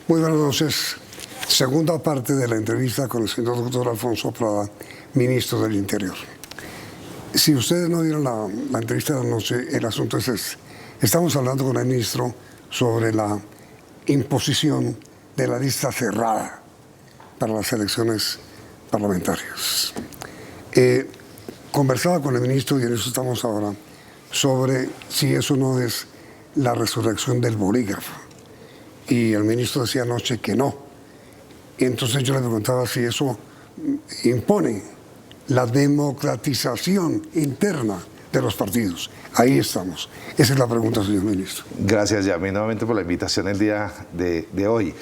Muy buenas noches. Segunda parte de la entrevista con el señor doctor Alfonso Prada, ministro del Interior. Si ustedes no vieron la entrevista de anoche, el asunto es este. Estamos hablando con el ministro sobre la imposición de la lista cerrada para las elecciones parlamentarias. Conversaba con el ministro, y en eso estamos ahora, sobre si eso no es la resurrección del bolígrafo. Y el ministro decía anoche que no. Y entonces yo le preguntaba si eso impone la democratización interna de los partidos. Ahí estamos. Esa es la pregunta, señor ministro. Gracias, Yamil, nuevamente por la invitación el día de hoy.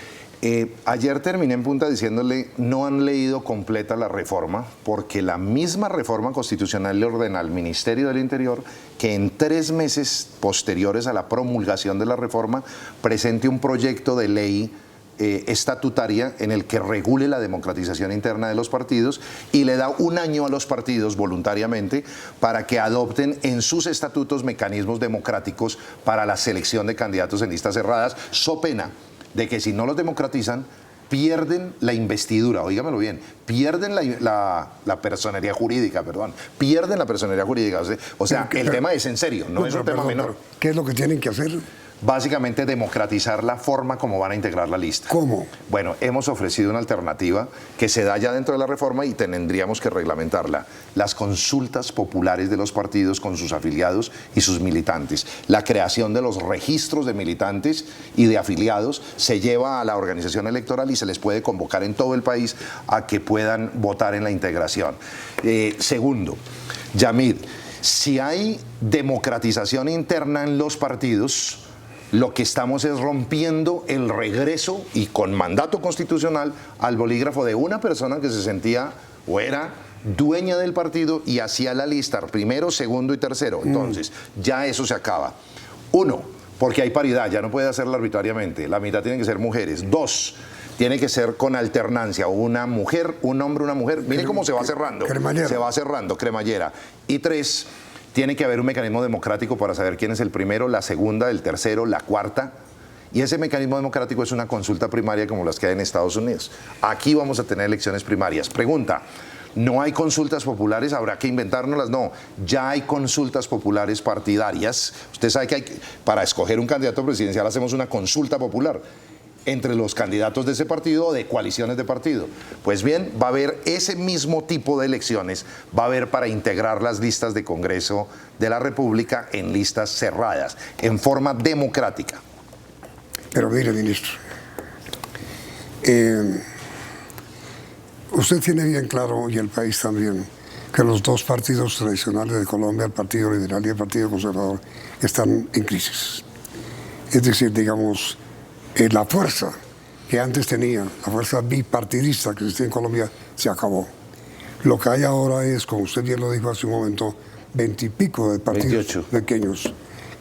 Ayer terminé en punta diciéndole, no han leído completa la reforma, porque la misma reforma constitucional le ordena al Ministerio del Interior que en 3 meses posteriores a la promulgación de la reforma presente un proyecto de ley estatutaria en el que regule la democratización interna de los partidos y le da 1 año a los partidos voluntariamente para que adopten en sus estatutos mecanismos democráticos para la selección de candidatos en listas cerradas, so pena de que si no los democratizan pierden la investidura, oígamelo bien, pierden la personería jurídica, pierden la personería jurídica. O sea, el tema es en serio, no es un tema menor. ¿Qué es lo que tienen que hacer? Básicamente democratizar la forma como van a integrar la lista. ¿Cómo? Bueno, hemos ofrecido una alternativa que se da ya dentro de la reforma y tendríamos que reglamentarla. Las consultas populares de los partidos con sus afiliados y sus militantes. La creación de los registros de militantes y de afiliados se lleva a la organización electoral y se les puede convocar en todo el país a que puedan votar en la integración. Segundo, Yamid, si hay democratización interna en los partidos, lo que estamos es rompiendo el regreso y con mandato constitucional al bolígrafo de una persona que se sentía o era dueña del partido y hacía la lista primero, segundo y tercero. Entonces, ya eso se acaba. 1, porque hay paridad, ya no puede hacerla arbitrariamente. La mitad tienen que ser mujeres. 2, tiene que ser con alternancia, una mujer, un hombre, una mujer. Mire cómo se va cerrando. Cremallera. Se va cerrando, cremallera. Y 3, tiene que haber un mecanismo democrático para saber quién es el primero, la segunda, el tercero, la cuarta. Y ese mecanismo democrático es una consulta primaria como las que hay en Estados Unidos. Aquí vamos a tener elecciones primarias. Pregunta, ¿no hay consultas populares? ¿Habrá que inventárnoslas? No, ya hay consultas populares partidarias. Usted sabe que para escoger un candidato presidencial hacemos una consulta popular entre los candidatos de ese partido o de coaliciones de partido. Pues bien, va a haber ese mismo tipo de elecciones, va a haber para integrar las listas de Congreso de la República en listas cerradas, en forma democrática. Pero mire, ministro, usted tiene bien claro, y el país también, que los 2 partidos tradicionales de Colombia, el Partido Liberal y el Partido Conservador, están en crisis. Es decir, digamos, la fuerza que antes tenía, la fuerza bipartidista que existía en Colombia, se acabó. Lo que hay ahora es, como usted bien lo dijo hace un momento, 20 y pico de partidos 28 pequeños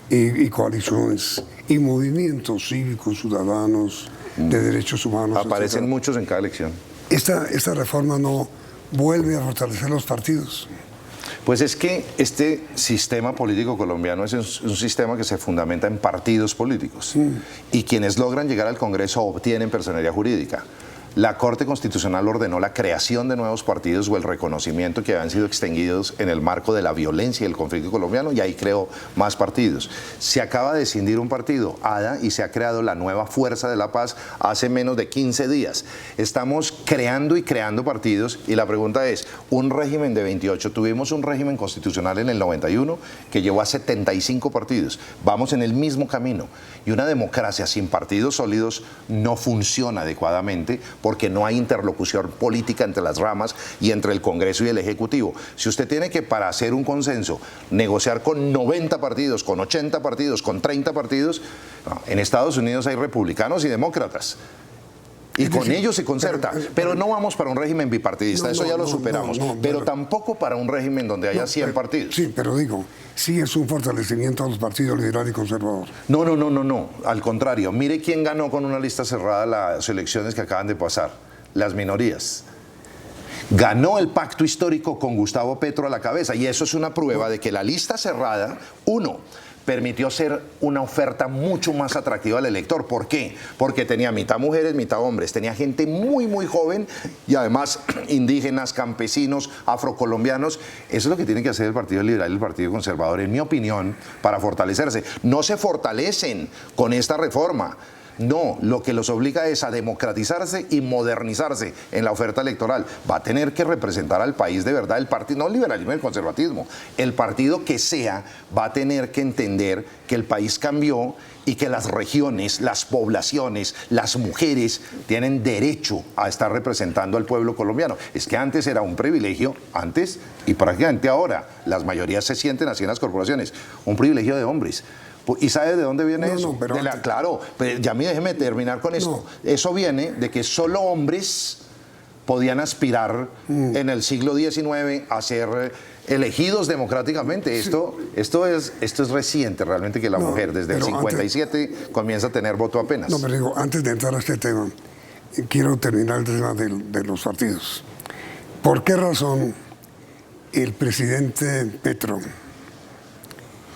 y coaliciones y movimientos cívicos, ciudadanos, de derechos humanos. Aparecen etcétera. muchos en cada elección. Esta reforma no vuelve a fortalecer los partidos. Pues es que este sistema político colombiano es un sistema que se fundamenta en partidos políticos y quienes logran llegar al Congreso obtienen personería jurídica. La Corte Constitucional ordenó la creación de nuevos partidos o el reconocimiento que habían sido extinguidos en el marco de la violencia y el conflicto colombiano y ahí creó más partidos. Se acaba de escindir un partido, ADA, y se ha creado la nueva Fuerza de la Paz hace menos de 15 días. Estamos creando y creando partidos y la pregunta es, un régimen de 28, tuvimos un régimen constitucional en el 91 que llevó a 75 partidos. Vamos en el mismo camino y una democracia sin partidos sólidos no funciona adecuadamente porque no hay interlocución política entre las ramas y entre el Congreso y el Ejecutivo. Si usted tiene que, para hacer un consenso, negociar con 90 partidos, con 80 partidos, con 30 partidos, no, en Estados Unidos hay republicanos y demócratas. Y con ellos se concerta. Pero no vamos para un régimen bipartidista, eso ya lo superamos. Pero tampoco para un régimen donde haya 100 partidos. Sí, pero digo, sí es un fortalecimiento a los partidos liberal y conservador. No. Al contrario, mire quién ganó con una lista cerrada las elecciones que acaban de pasar. Las minorías. Ganó el pacto histórico con Gustavo Petro a la cabeza, y eso es una prueba de que la lista cerrada, uno, permitió ser una oferta mucho más atractiva al elector. ¿Por qué? Porque tenía mitad mujeres, mitad hombres, tenía gente muy, muy joven y además indígenas, campesinos, afrocolombianos. Eso es lo que tiene que hacer el Partido Liberal y el Partido Conservador, en mi opinión, para fortalecerse. No se fortalecen con esta reforma. No, lo que los obliga es a democratizarse y modernizarse en la oferta electoral. Va a tener que representar al país de verdad el partido, no el liberalismo y el conservatismo. El partido que sea va a tener que entender que el país cambió y que las regiones, las poblaciones, las mujeres tienen derecho a estar representando al pueblo colombiano. Es que antes era un privilegio, antes y prácticamente ahora, las mayorías se sienten así en las corporaciones, un privilegio de hombres. ¿Y sabe de dónde viene eso? No, pero claro, pero ya déjeme terminar con esto. No. Eso viene de que solo hombres podían aspirar en el siglo XIX a ser elegidos democráticamente. Sí. Esto es reciente realmente, que la mujer desde el 57 comienza a tener voto apenas. No, pero digo, antes de entrar a este tema, quiero terminar el tema de los partidos. ¿Por qué razón el presidente Petro,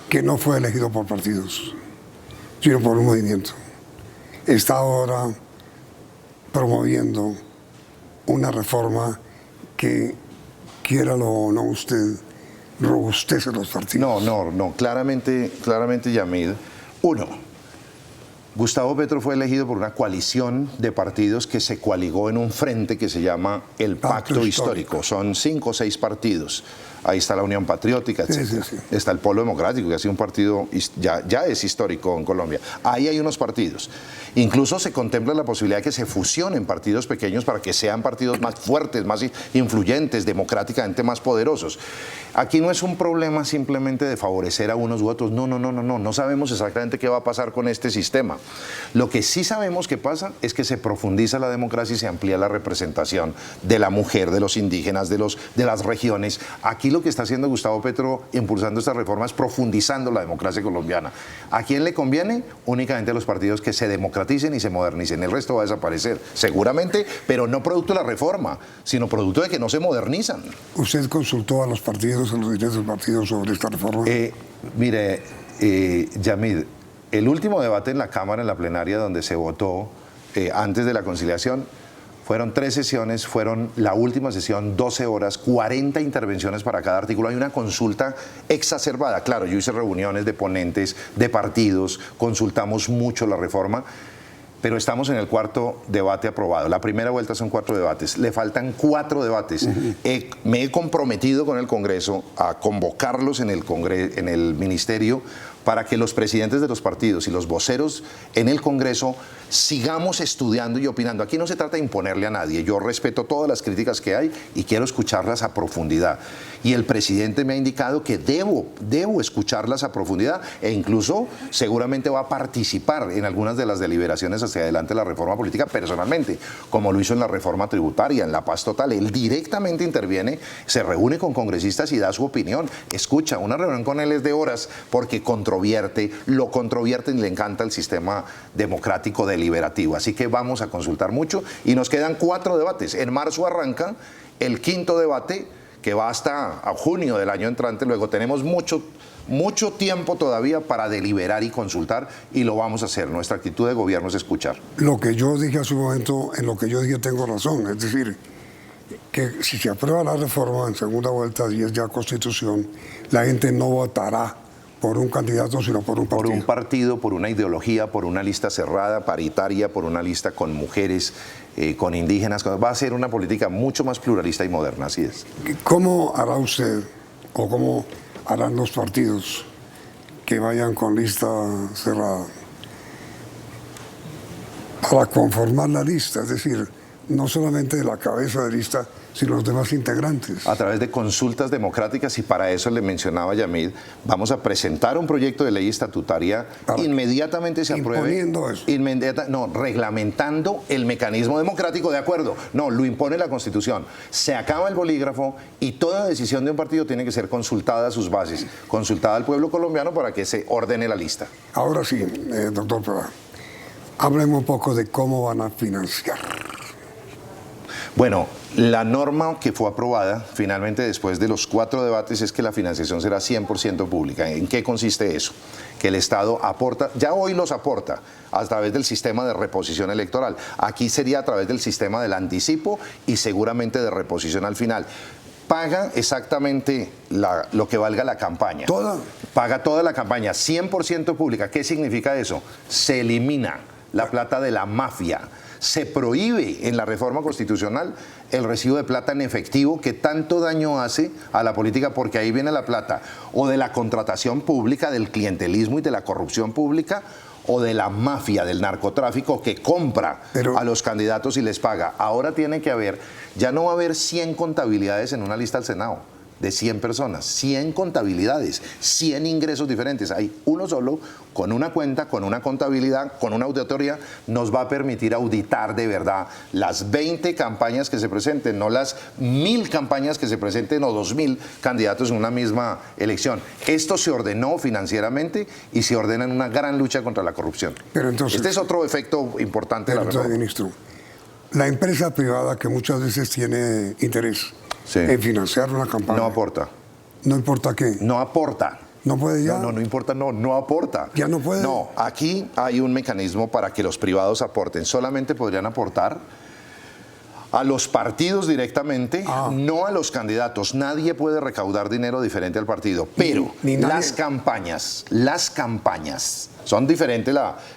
que no fue elegido por partidos, sino por un movimiento, está ahora promoviendo una reforma que, quiéralo o no usted, robustece los partidos? No, claramente, Yamid. Uno, Gustavo Petro fue elegido por una coalición de partidos que se coaligó en un frente que se llama el Pacto Histórico. Son 5 o 6 partidos. Ahí está la Unión Patriótica, etc. Sí. Está el Polo Democrático, que ha sido un partido, ya es histórico en Colombia. Ahí hay unos partidos. Incluso se contempla la posibilidad de que se fusionen partidos pequeños para que sean partidos más fuertes, más influyentes, democráticamente más poderosos. Aquí no es un problema simplemente de favorecer a unos u otros. No sabemos exactamente qué va a pasar con este sistema. Lo que sí sabemos que pasa es que se profundiza la democracia y se amplía la representación de la mujer, de los indígenas, de las regiones. Aquí lo que está haciendo Gustavo Petro impulsando esta reforma es profundizando la democracia colombiana. ¿A quién le conviene? Únicamente a los partidos que se democraticen y se modernicen. El resto va a desaparecer, seguramente, pero no producto de la reforma, sino producto de que no se modernizan. ¿Usted consultó a los partidos, a los dirigentes de los partidos sobre esta reforma? Mire, Yamid, el último debate en la Cámara, en la plenaria, donde se votó antes de la conciliación, fueron 3 sesiones, fueron la última sesión 12 horas, 40 intervenciones para cada artículo. Hay una consulta exacerbada. Claro, yo hice reuniones de ponentes, de partidos, consultamos mucho la reforma, pero estamos en el 4º debate aprobado. La primera vuelta son 4 debates, le faltan 4 debates. Me he comprometido con el Congreso a convocarlos en el Ministerio para que los presidentes de los partidos y los voceros en el Congreso sigamos estudiando y opinando. Aquí no se trata de imponerle a nadie. Yo respeto todas las críticas que hay y quiero escucharlas a profundidad. Y el presidente me ha indicado que debo escucharlas a profundidad, e incluso seguramente va a participar en algunas de las deliberaciones hacia adelante de la reforma política personalmente, como lo hizo en la reforma tributaria, en la paz total. Él directamente interviene, se reúne con congresistas y da su opinión. Escucha, una reunión con él es de horas porque lo controvierte y le encanta el sistema democrático deliberativo. Así que vamos a consultar mucho y nos quedan 4 debates. En marzo arranca el 5º debate, que va hasta a junio del año entrante. Luego tenemos mucho tiempo todavía para deliberar y consultar, y lo vamos a hacer. Nuestra actitud de gobierno es escuchar. Lo que yo dije hace un momento, en lo que yo dije tengo razón. Es decir, que si se aprueba la reforma en segunda vuelta y es ya constitución, la gente no votará por un candidato, sino por un partido. Por un partido, por una ideología, por una lista cerrada, paritaria, por una lista con mujeres, con indígenas. Va a ser una política mucho más pluralista y moderna, así es. ¿Cómo hará usted, o cómo harán los partidos que vayan con lista cerrada para conformar la lista? Es decir, no solamente la cabeza de lista, sino los demás integrantes. A través de consultas democráticas, y para eso le mencionaba Yamid, vamos a presentar un proyecto de ley estatutaria, inmediatamente se apruebe. Imponiendo eso. Reglamentando el mecanismo democrático, de acuerdo. No, lo impone la Constitución. Se acaba el bolígrafo y toda decisión de un partido tiene que ser consultada a sus bases, consultada al pueblo colombiano para que se ordene la lista. Ahora sí, doctor Prada, hábleme un poco de cómo van a financiar. Bueno, la norma que fue aprobada finalmente después de los 4 debates es que la financiación será 100% pública. ¿En qué consiste eso? Que el Estado aporta, ya hoy los aporta a través del sistema de reposición electoral. Aquí sería a través del sistema del anticipo y seguramente de reposición al final. Paga exactamente lo que valga la campaña. ¿Toda? Paga toda la campaña, 100% pública. ¿Qué significa eso? Se elimina la plata de la mafia. Se prohíbe en la reforma constitucional el recibo de plata en efectivo que tanto daño hace a la política, porque ahí viene la plata o de la contratación pública, del clientelismo y de la corrupción pública, o de la mafia, del narcotráfico que compra a los candidatos y les paga. Ahora tiene que haber, ya no va a haber 100 contabilidades en una lista al Senado de 100 personas, 100 contabilidades, 100 ingresos diferentes. Hay uno solo, con una cuenta, con una contabilidad, con una auditoría, nos va a permitir auditar de verdad las 20 campañas que se presenten, no las 1000 campañas que se presenten o 2000 candidatos en una misma elección. Esto se ordenó financieramente y se ordena en una gran lucha contra la corrupción. Pero entonces, este es otro efecto importante de la reforma. Ministro, la empresa privada que muchas veces tiene interés en financiar una campaña. No aporta. ¿No importa qué? No aporta. ¿No puede ya? No importa, no aporta. ¿Ya no puede? No, aquí hay un mecanismo para que los privados aporten. Solamente podrían aportar a los partidos directamente, no a los candidatos. Nadie puede recaudar dinero diferente al partido. Pero las campañas son diferentes,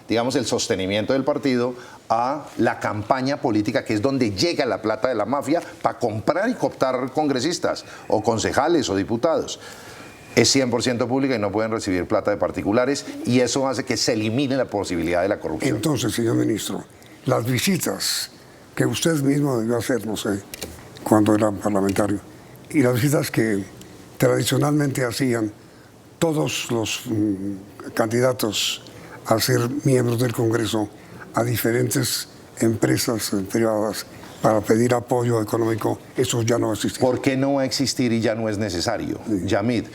digamos, el sostenimiento del partido a la campaña política, que es donde llega la plata de la mafia para comprar y cooptar congresistas o concejales o diputados. Es 100% pública y no pueden recibir plata de particulares, y eso hace que se elimine la posibilidad de la corrupción. Entonces, señor ministro, las visitas que usted mismo debió hacer, no sé, cuando era parlamentario, y las visitas que tradicionalmente hacían todos los candidatos a ser miembros del Congreso a diferentes empresas privadas para pedir apoyo económico, eso ya no va a existir. ¿Por qué no va a existir y ya no es necesario, Yamid?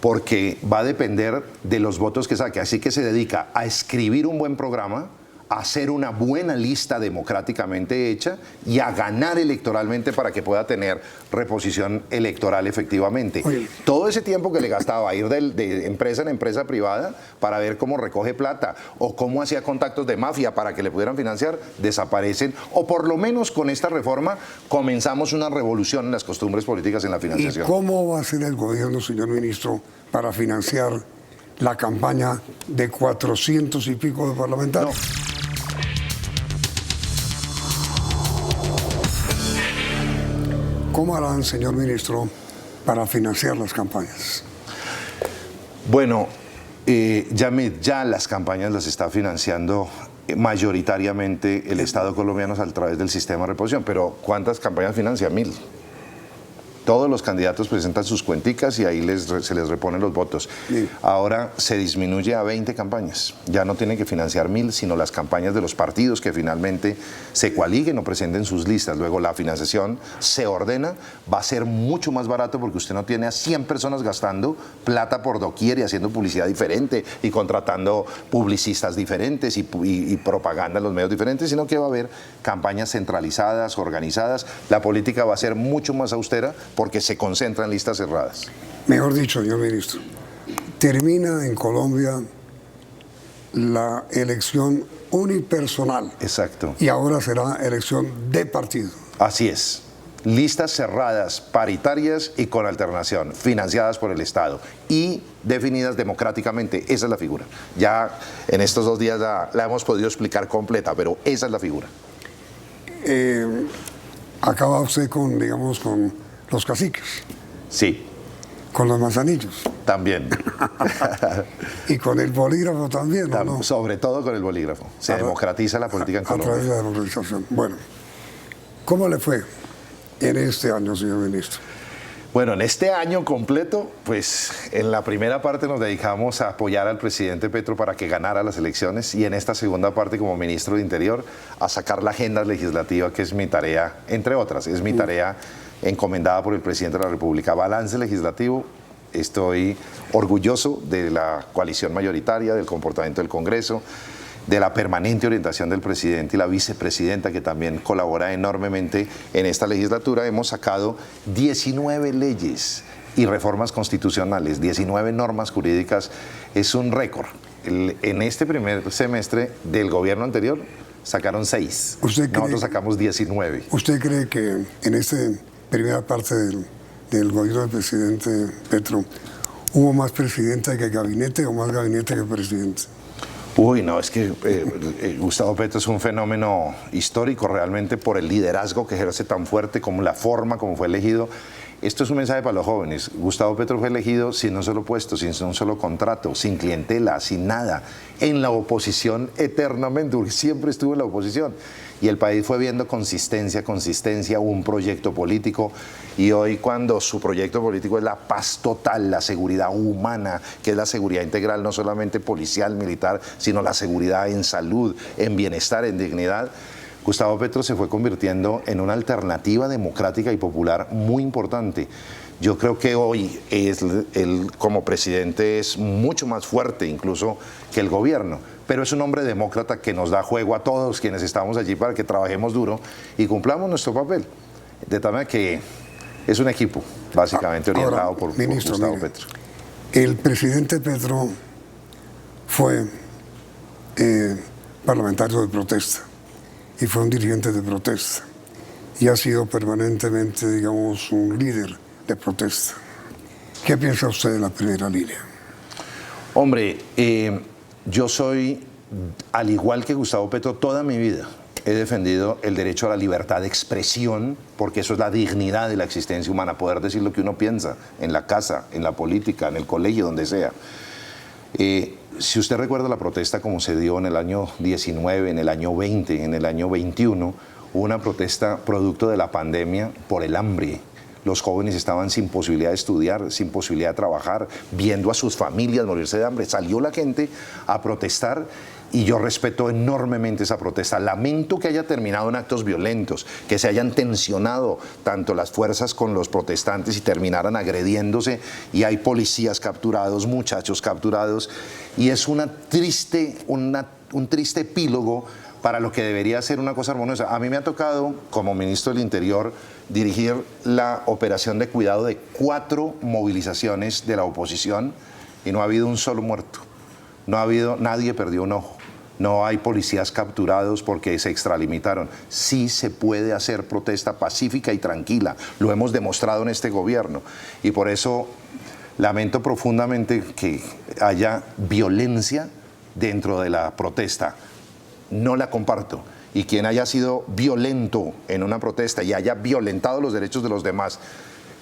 Porque va a depender de los votos que saque. Así que se dedica a escribir un buen programa, a hacer una buena lista democráticamente hecha y a ganar electoralmente para que pueda tener reposición electoral efectivamente. Oye. Todo ese tiempo que le gastaba a ir de empresa en empresa privada para ver cómo recoge plata o cómo hacía contactos de mafia para que le pudieran financiar, desaparecen, o por lo menos con esta reforma comenzamos una revolución en las costumbres políticas en la financiación. ¿Y cómo va a ser el gobierno, señor ministro, para financiar la campaña de 400 y pico de parlamentarios? ¿Cómo harán, señor ministro, para financiar las campañas? Bueno, Yamid, ya las campañas las está financiando mayoritariamente el Estado colombiano a través del sistema de reposición. Pero ¿cuántas campañas financia? 1000. Todos los candidatos presentan sus cuenticas y ahí se les reponen los votos. Sí. Ahora se disminuye a 20 campañas. Ya no tienen que financiar 1000, sino las campañas de los partidos que finalmente se coaliguen o presenten sus listas. Luego la financiación se ordena, va a ser mucho más barato porque usted no tiene a 100 personas gastando plata por doquier y haciendo publicidad diferente y contratando publicistas diferentes y propaganda en los medios diferentes, sino que va a haber campañas centralizadas, organizadas. La política va a ser mucho más austera porque se concentra en listas cerradas. Mejor dicho, señor ministro, termina en Colombia la elección unipersonal. Exacto. Y ahora será elección de partido. Así es. Listas cerradas, paritarias y con alternación, financiadas por el Estado y definidas democráticamente. Esa es la figura. Ya en estos 2 días la hemos podido explicar completa, pero esa es la figura. Acaba usted con, digamos, con los caciques. Sí. Con los manzanillos. También. Y con el bolígrafo también, ¿no? Sobre todo con el bolígrafo. Se democratiza la política en Colombia. A través de la democratización. Bueno, ¿cómo le fue en este año, señor ministro? Bueno, en este año completo, pues en la primera parte nos dedicamos a apoyar al presidente Petro para que ganara las elecciones, y en esta segunda parte, como ministro de Interior, a sacar la agenda legislativa, que es mi tarea, entre otras, es mi tarea encomendada por el presidente de la República. Balance legislativo. Estoy orgulloso de la coalición mayoritaria, del comportamiento del Congreso. de la permanente orientación del presidente y la vicepresidenta, que también colabora enormemente en esta legislatura, hemos sacado 19 leyes y reformas constitucionales, 19 normas jurídicas. Es un récord. En este primer semestre del gobierno anterior sacaron 6. Nosotros sacamos 19. ¿Usted cree que en esta primera parte del gobierno del presidente Petro hubo más presidente que gabinete o más gabinete que presidente? Uy, no, es que Gustavo Petro es un fenómeno histórico realmente por el liderazgo que ejerce tan fuerte, como la forma como fue elegido. Esto es un mensaje para los jóvenes. Gustavo Petro fue elegido sin un solo puesto, sin un solo contrato, sin clientela, sin nada, en la oposición eternamente, porque siempre estuvo en la oposición. Y el país fue viendo consistencia, un proyecto político. Y hoy, cuando su proyecto político es la paz total, la seguridad humana, que es la seguridad integral, no solamente policial, militar, sino la seguridad en salud, en bienestar, en dignidad, Gustavo Petro se fue convirtiendo en una alternativa democrática y popular muy importante. Yo creo que hoy él como presidente es mucho más fuerte incluso que el gobierno, pero es un hombre demócrata que nos da juego a todos quienes estamos allí para que trabajemos duro y cumplamos nuestro papel. De tal manera que es un equipo básicamente orientado por Gustavo Petro. El presidente Petro fue parlamentario de protesta y fue un dirigente de protesta y ha sido permanentemente, digamos, un líder de protesta. ¿Qué piensa usted de la primera línea? Hombre, yo soy, al igual que Gustavo Petro, toda mi vida he defendido el derecho a la libertad de expresión, porque eso es la dignidad de la existencia humana, poder decir lo que uno piensa en la casa, en la política, en el colegio, donde sea. Si usted recuerda la protesta como se dio en el año 19, en el año 20, en el año 21, hubo una protesta producto de la pandemia por el hambre. Los jóvenes estaban sin posibilidad de estudiar, sin posibilidad de trabajar, viendo a sus familias morirse de hambre. Salió la gente a protestar y yo respeto enormemente esa protesta. Lamento que haya terminado en actos violentos, que se hayan tensionado tanto las fuerzas con los protestantes y terminaran agrediéndose, y hay policías capturados, muchachos capturados, y es un triste epílogo para lo que debería ser una cosa armoniosa. A mí me ha tocado, como ministro del Interior, dirigir la operación de cuidado de 4 movilizaciones de la oposición y no ha habido un solo muerto. No ha habido, nadie perdió un ojo. No hay policías capturados porque se extralimitaron. Sí se puede hacer protesta pacífica y tranquila. Lo hemos demostrado en este gobierno. Y por eso lamento profundamente que haya violencia dentro de la protesta. No la comparto. Y quien haya sido violento en una protesta y haya violentado los derechos de los demás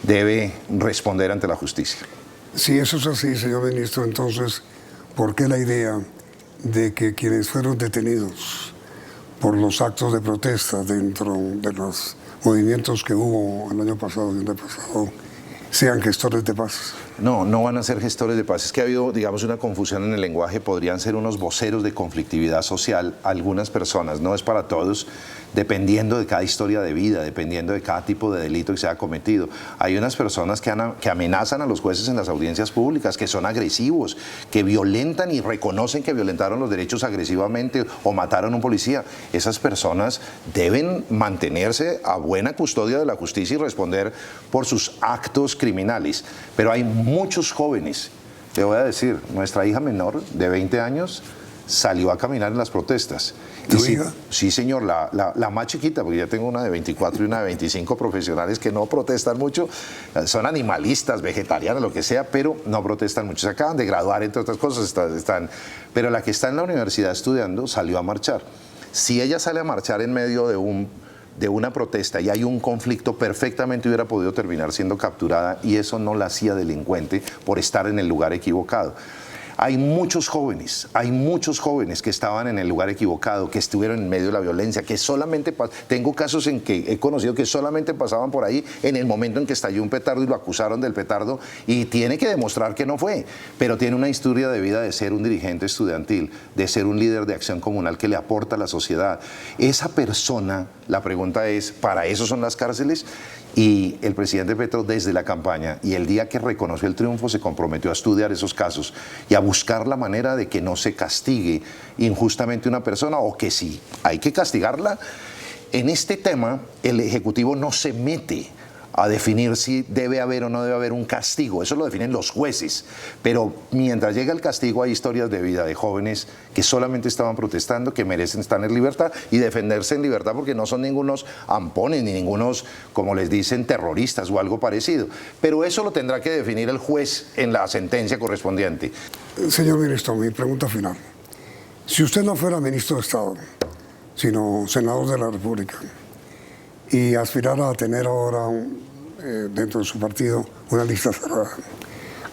debe responder ante la justicia. Si eso es así, señor ministro, entonces, ¿por qué la idea de que quienes fueron detenidos por los actos de protesta dentro de los movimientos que hubo el año pasado y el antepasado sean gestores de paz? No, no van a ser gestores de paz. Es que ha habido, digamos, una confusión en el lenguaje. Podrían ser unos voceros de conflictividad social algunas personas. No es para todos, dependiendo de cada historia de vida, dependiendo de cada tipo de delito que se ha cometido. Hay unas personas que amenazan a los jueces en las audiencias públicas, que son agresivos, que violentan y reconocen que violentaron los derechos agresivamente o mataron a un policía. Esas personas deben mantenerse a buena custodia de la justicia y responder por sus actos criminales. Pero hay muchos jóvenes, te voy a decir, nuestra hija menor de 20 años salió a caminar en las protestas. ¿Tu hija? Sí, señor, la más chiquita, porque ya tengo una de 24 y una de 25 profesionales que no protestan mucho, son animalistas, vegetarianas, lo que sea, pero no protestan mucho. Se acaban de graduar, entre otras cosas, pero la que está en la universidad estudiando salió a marchar. Si ella sale a marchar en medio de una protesta y hay un conflicto, perfectamente hubiera podido terminar siendo capturada, y eso no la hacía delincuente por estar en el lugar equivocado. Hay muchos jóvenes que estaban en el lugar equivocado, que estuvieron en medio de la violencia, que solamente, tengo casos en que he conocido que solamente pasaban por ahí en el momento en que estalló un petardo y lo acusaron del petardo, y tiene que demostrar que no fue, pero tiene una historia de vida de ser un dirigente estudiantil, de ser un líder de acción comunal que le aporta a la sociedad. Esa persona, la pregunta es, ¿para eso son las cárceles? Y el presidente Petro desde la campaña y el día que reconoció el triunfo se comprometió a estudiar esos casos y a buscar la manera de que no se castigue injustamente una persona, o que si hay que castigarla. En este tema el Ejecutivo no se mete a definir si debe haber o no debe haber un castigo, eso lo definen los jueces, pero mientras llega el castigo hay historias de vida de jóvenes que solamente estaban protestando, que merecen estar en libertad y defenderse en libertad, porque no son ningunos ampones ni ningunos, como les dicen, terroristas o algo parecido, pero eso lo tendrá que definir el juez en la sentencia correspondiente. Señor ministro, mi pregunta final: si usted no fuera ministro de Estado, sino senador de la República, y aspirara a tener ahora dentro de su partido una lista cerrada,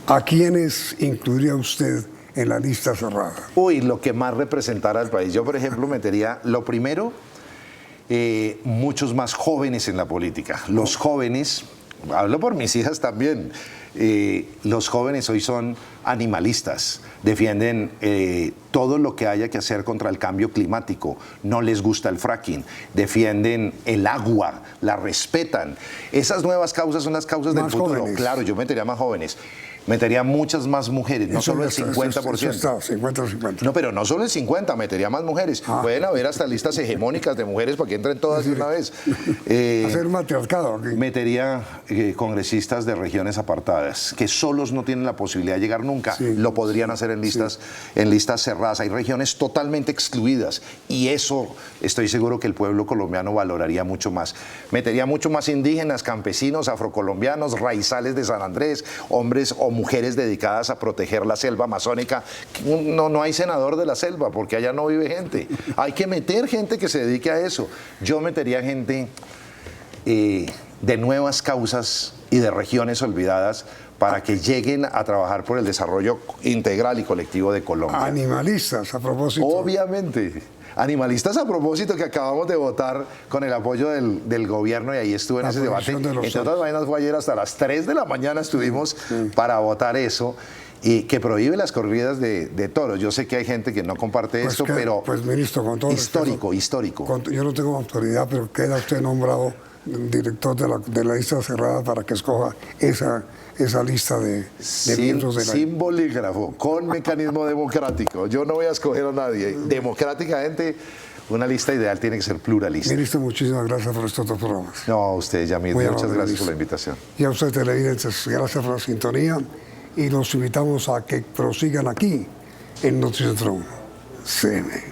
¿a quiénes incluiría usted en la lista cerrada? Uy, lo que más representara al país. Yo, por ejemplo, metería, lo primero, muchos más jóvenes en la política. Los jóvenes, hablo por mis hijas también, los jóvenes hoy son animalistas, defienden todo lo que haya que hacer contra el cambio climático, no les gusta el fracking, defienden el agua, la respetan. Esas nuevas causas son las causas del futuro. Jóvenes. Claro, yo metería más jóvenes. Metería muchas más mujeres, no solo el 50%. Eso está, 50-50. No, pero no solo el 50, metería más mujeres. Pueden haber hasta listas hegemónicas de mujeres para que entren todas de una vez. Hacer un matriarcado aquí. Metería congresistas de regiones apartadas, que solos no tienen la posibilidad de llegar nunca. Sí. Lo podrían hacer en listas cerradas. Hay regiones totalmente excluidas y eso estoy seguro que el pueblo colombiano valoraría mucho más. Metería mucho más indígenas, campesinos, afrocolombianos, raizales de San Andrés, hombres o mujeres dedicadas a proteger la selva amazónica. No hay senador de la selva porque allá no vive gente. Hay que meter gente que se dedique a eso. Yo metería gente de nuevas causas y de regiones olvidadas para que lleguen a trabajar por el desarrollo integral y colectivo de Colombia. Animalistas, a propósito. Obviamente. Animalistas a propósito, que acabamos de votar con el apoyo del gobierno, y ahí estuve en ese debate. Entre otras vainas, fue ayer hasta las 3 de la mañana estuvimos para votar eso, y que prohíbe las corridas de toros. Yo sé que hay gente que no comparte esto, pero pues, ministro, con todo histórico. Yo no tengo autoridad, pero queda usted nombrado director de la lista cerrada para que escoja esa lista de miembros de la... Sin bolígrafo, con mecanismo democrático. Yo no voy a escoger a nadie. Democráticamente, una lista ideal tiene que ser pluralista. Ministro, muchísimas gracias por estos dos programas. No, a usted, Yamil, muchas gracias por la invitación. Y a ustedes, televidentes, gracias por la sintonía, y los invitamos a que prosigan aquí en Noticias CN.